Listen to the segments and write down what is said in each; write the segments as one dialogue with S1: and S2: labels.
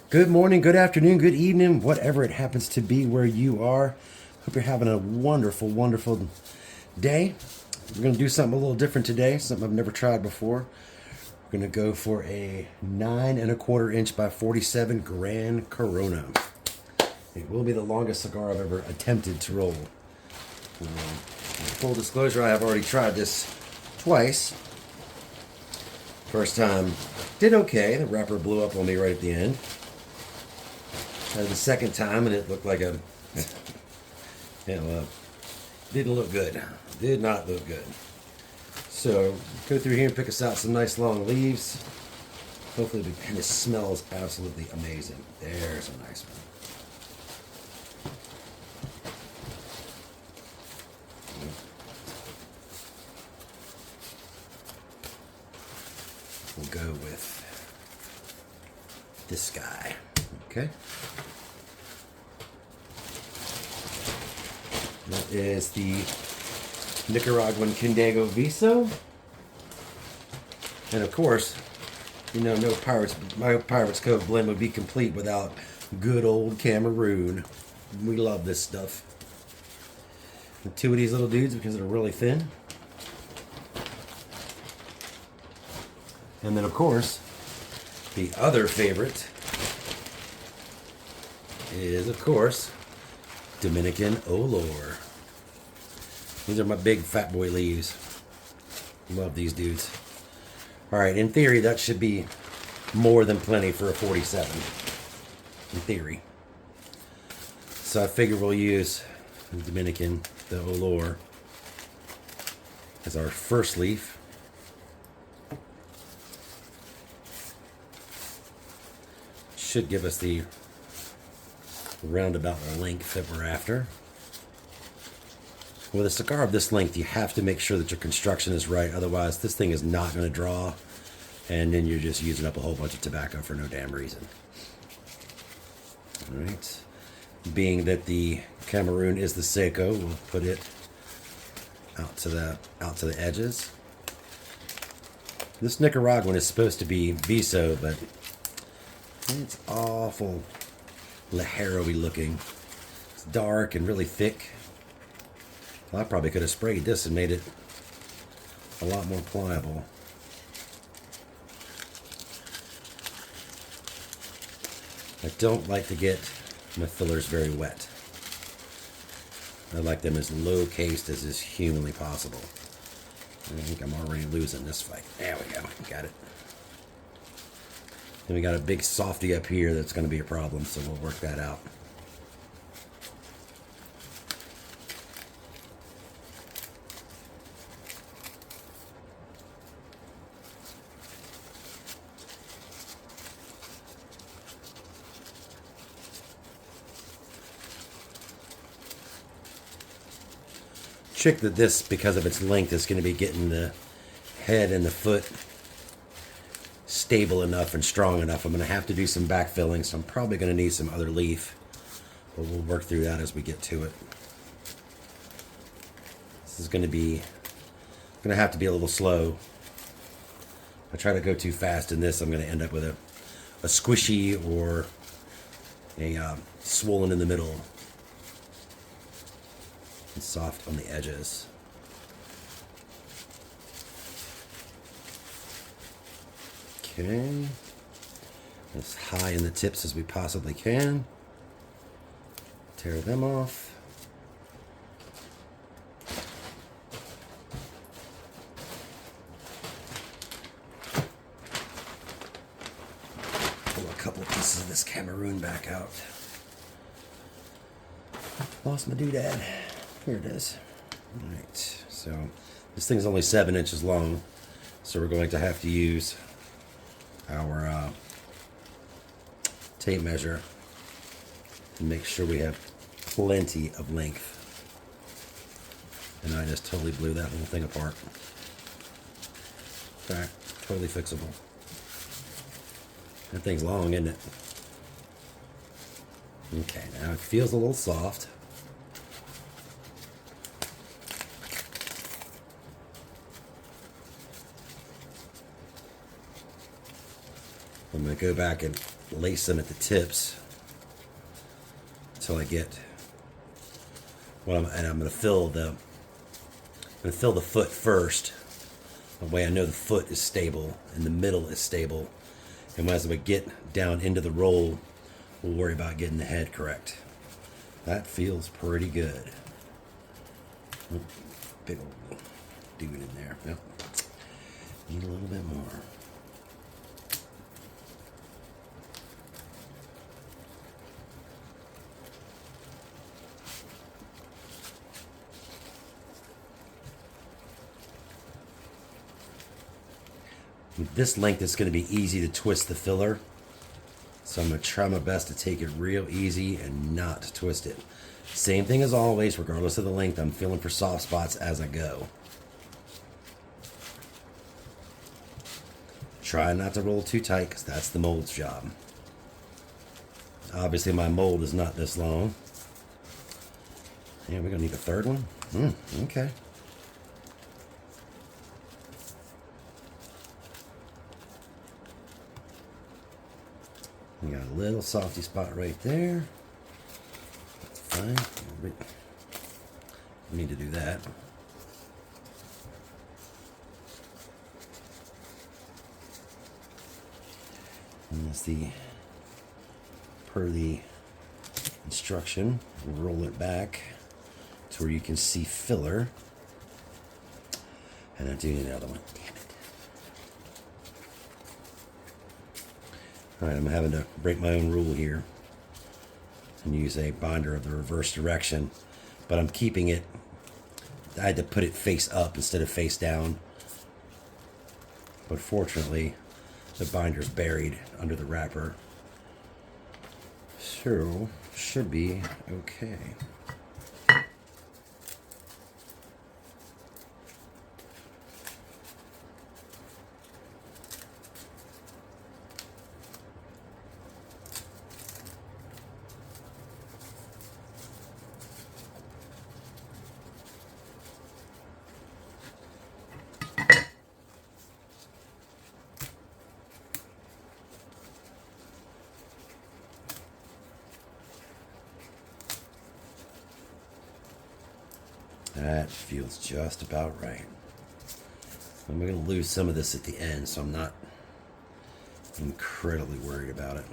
S1: Good morning, good afternoon, good evening, whatever it happens to be where you are. Hope you're having a wonderful, wonderful day. We're going to do something a little different today, something I've never tried before. We're going to go for a 9 1/4 inch by 47 Gran Corona. It will be the longest cigar I've ever attempted to roll. Full disclosure, I have already tried this twice. First time did okay. The wrapper blew up on me right at the end. The second time, and it looked like a, didn't look good. Did not look good. So, go through here and pick us out some nice long leaves. Hopefully, and it smells absolutely amazing. There's a nice one. We'll go with this guy. Okay. That is the Nicaraguan Kindago Viso. And of course, no my Pirates Cove blend would be complete without good old Cameroon. We love this stuff. And two of these little dudes because they're really thin. And then of course, the other favorite is of course Dominican Olor. These are my big fat boy leaves. Love these dudes. Alright, in theory that should be more than plenty for a 47. In theory. So I figure we'll use the Dominican, the Olor, as our first leaf. Should give us the roundabout length that we're after. With a cigar of this length, you have to make sure that your construction is right. Otherwise, this thing is not going to draw. And then you're just using up a whole bunch of tobacco for no damn reason. Alright. Being that the Cameroon is the Seco, we'll put it out to the edges. This Nicaraguan is supposed to be Viso, but it's awful Lajero-y looking. It's dark and really thick. Well, I probably could have sprayed this and made it a lot more pliable. I don't like to get my fillers very wet. I like them as low cased as is humanly possible. I think I'm already losing this fight. There we go. Got it. Then we got a big softy up here that's going to be a problem, so we'll work that out. Trick that this, because of its length, is going to be getting the head and the foot stable enough and strong enough. I'm going to have to do some backfilling, so I'm probably going to need some other leaf, but we'll work through that as we get to it. This is going to have to be a little slow. If I try to go too fast in this, I'm going to end up with a squishy or a swollen in the middle and soft on the edges. Okay, as high in the tips as we possibly can. Tear them off. Pull a couple pieces of this Cameroon back out. Lost my doodad. Here it is. Alright, so this thing's only 7 inches long, so we're going to have to use our tape measure and make sure we have plenty of length. And I just totally blew that whole thing apart. Okay, totally fixable. That thing's long, isn't it? Okay, now it feels a little soft. I'm going to go back and lace them at the tips until I get. Well, and I'm going to fill the foot first. That way I know the foot is stable and the middle is stable. And as we get down into the roll, we'll worry about getting the head correct. That feels pretty good. Big old dude in there. Yep. Need a little bit more. With this length, it's going to be easy to twist the filler. So I'm going to try my best to take it real easy and not twist it. Same thing as always, regardless of the length, I'm feeling for soft spots as I go. Try not to roll too tight because that's the mold's job. Obviously my mold is not this long. Yeah, we're going to need a third one? Okay. We got a little softy spot right there. That's fine. We need to do that. And that's per the instruction, roll it back to where you can see filler. And I do need another one. Damn it. All right, I'm having to break my own rule here and use a binder of the reverse direction, but I'm keeping it. I had to put it face up instead of face down, but fortunately the binder's buried under the wrapper, so should be okay. That feels just about right. I'm going to lose some of this at the end, so I'm not incredibly worried about it.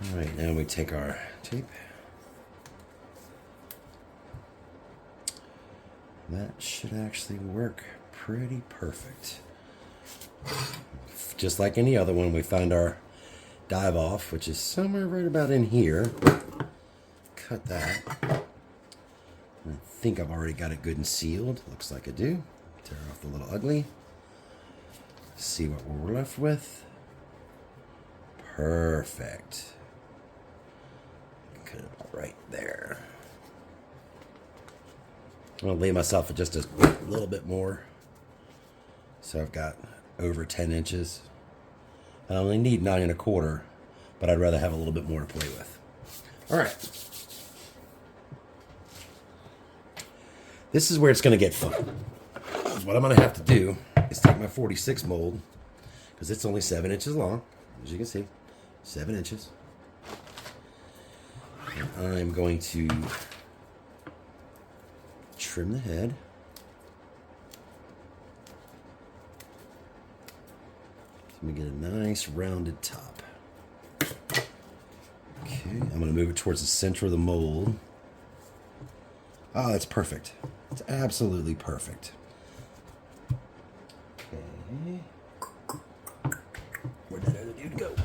S1: All right, now we take our tape. That should actually work pretty perfect. Just like any other one, we found our dive off, which is somewhere right about in here. Cut that. I think I've already got it good and sealed. Looks like I do. Tear off the little ugly. See what we're left with. Perfect. Cut it right there. I'm going to lay myself at just a little bit more. So I've got over 10 inches. I only need 9 1/4, but I'd rather have a little bit more to play with. All right. This is where it's going to get fun. What I'm going to have to do is take my 46 mold, because it's only 7 inches long, as you can see, 7 inches. And I'm going to trim the head. So I'm going to get a nice rounded top. Okay, I'm going to move it towards the center of the mold. Oh, that's perfect. It's absolutely perfect. Okay. Where did that other dude go?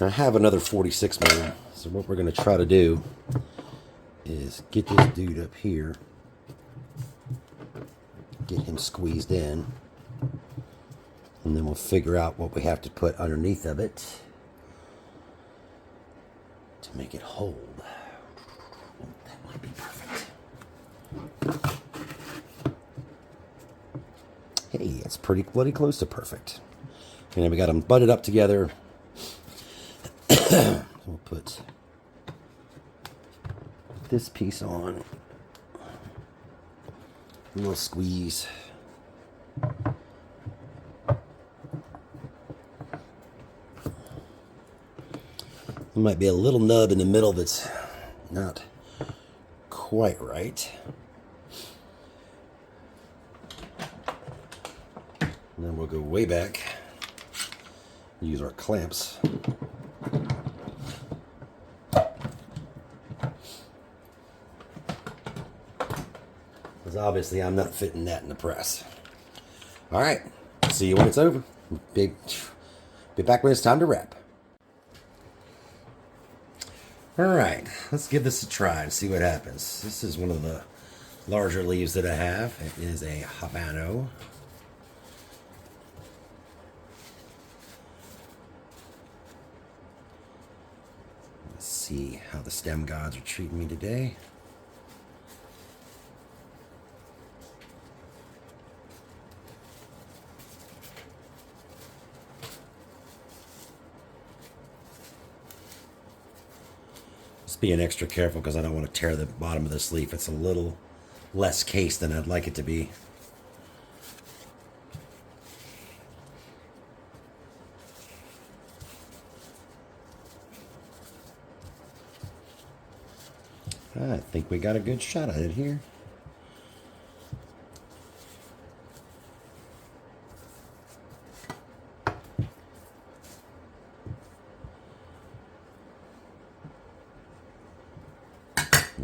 S1: I have another 46 mold, so what we're going to try to do is get this dude up here get him squeezed in. And then we'll figure out what we have to put underneath of it to make it hold. That might be perfect. Hey, it's pretty bloody close to perfect. And then we got them butted up together. We'll put this piece on. A little squeeze. There might be a little nub in the middle that's not quite right. And then we'll go way back. Use our clamps. Because obviously I'm not fitting that in the press. Alright, see you when it's over. Be back when it's time to wrap. Alright, let's give this a try and see what happens. This is one of the larger leaves that I have. It is a Habano. Let's see how the stem gods are treating me today. Being extra careful because I don't want to tear the bottom of this leaf. It's a little less cased than I'd like it to be. I think we got a good shot at it here.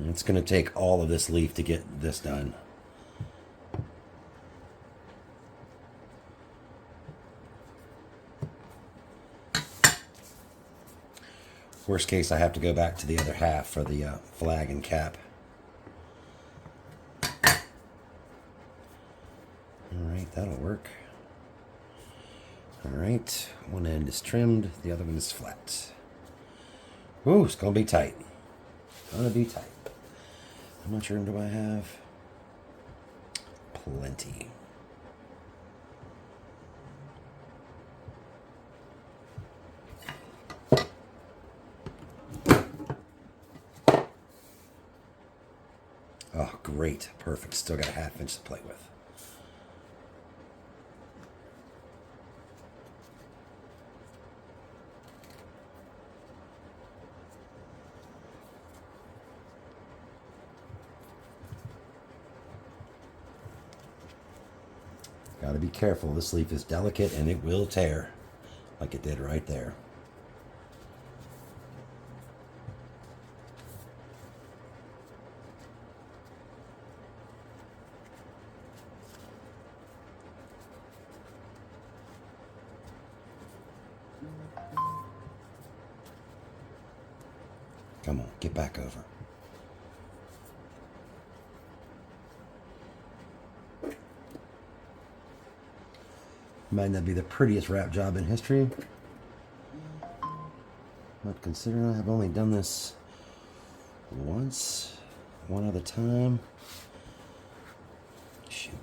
S1: It's going to take all of this leaf to get this done. Worst case, I have to go back to the other half for the flag and cap. Alright, that'll work. Alright, one end is trimmed, the other one is flat. Ooh, it's going to be tight. Gonna be tight. How much room do I have? Plenty. Oh, great. Perfect. Still got a ½ inch to play with. Got to be careful. This leaf is delicate and it will tear like it did right there. Come on, get back over. Might not be the prettiest wrap job in history, but considering I've only done this once, one other time, shoot.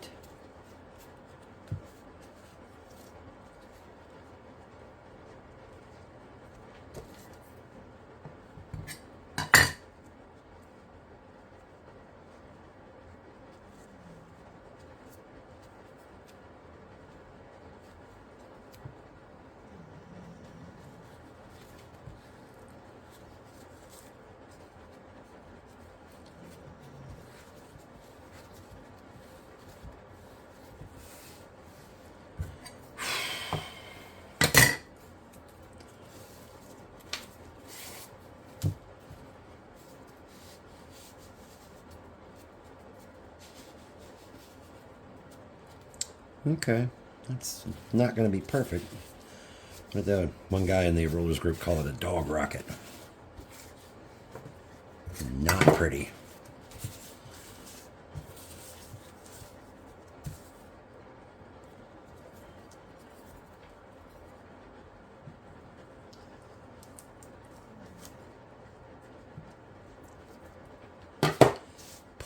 S1: Okay, that's not going to be perfect. But one guy in the rollers group called it a dog rocket. Not pretty.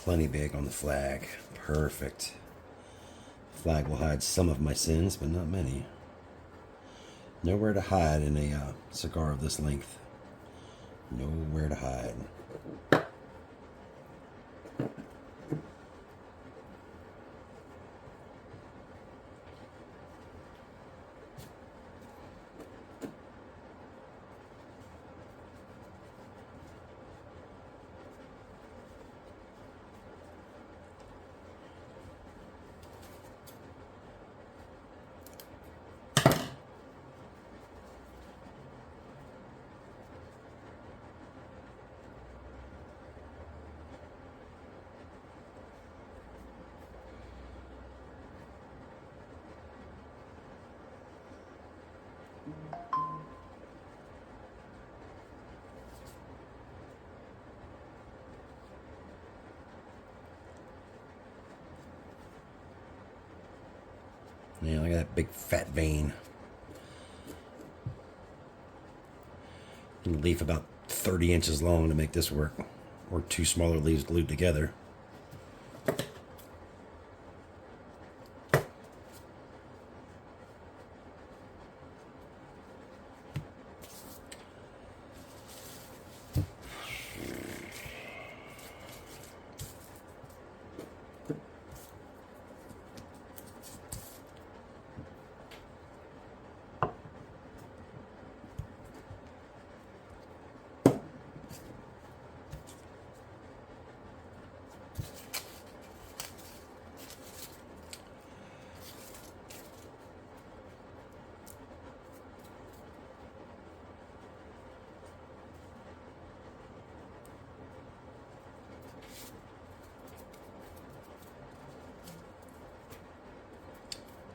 S1: plenty big on the flag. Perfect. Flag will hide some of my sins, but not many. Nowhere to hide in a cigar of this length. Nowhere to hide. Yeah, look at that big fat vein. A leaf about 30 inches long to make this work, or two smaller leaves glued together.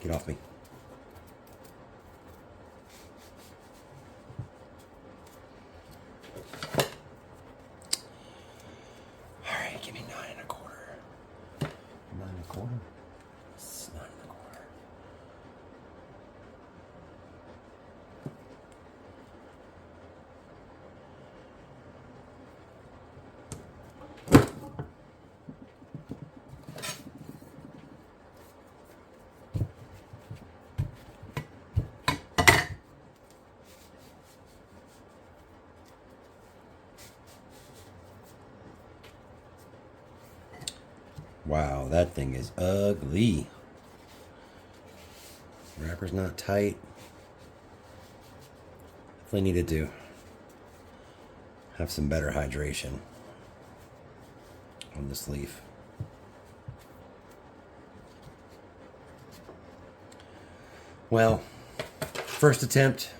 S1: Get off me. All right, give me 9 1/4. 9 1/4? It's 9 1/4. Wow, that thing is ugly. Wrapper's not tight. Definitely needed to have some better hydration on this leaf. Well, first attempt.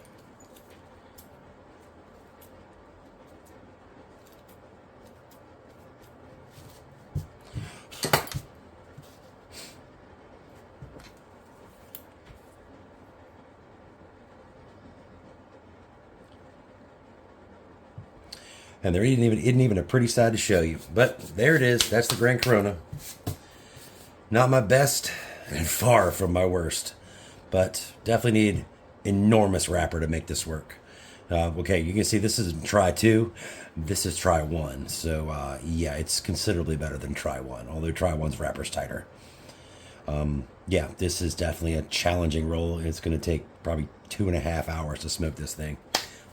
S1: And there isn't even a pretty side to show you. But there it is. That's the Gran Corona. Not my best and far from my worst. But definitely need enormous wrapper to make this work. Okay, you can see this is try 2. This is try 1. So yeah, it's considerably better than try 1. Although try 1's wrapper's tighter. Yeah, this is definitely a challenging roll. It's going to take probably 2.5 hours to smoke this thing.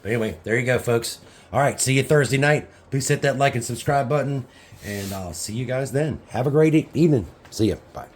S1: But anyway, there you go, folks. All right, see you Thursday night. Please hit that like and subscribe button, and I'll see you guys then. Have a great evening. See ya. Bye.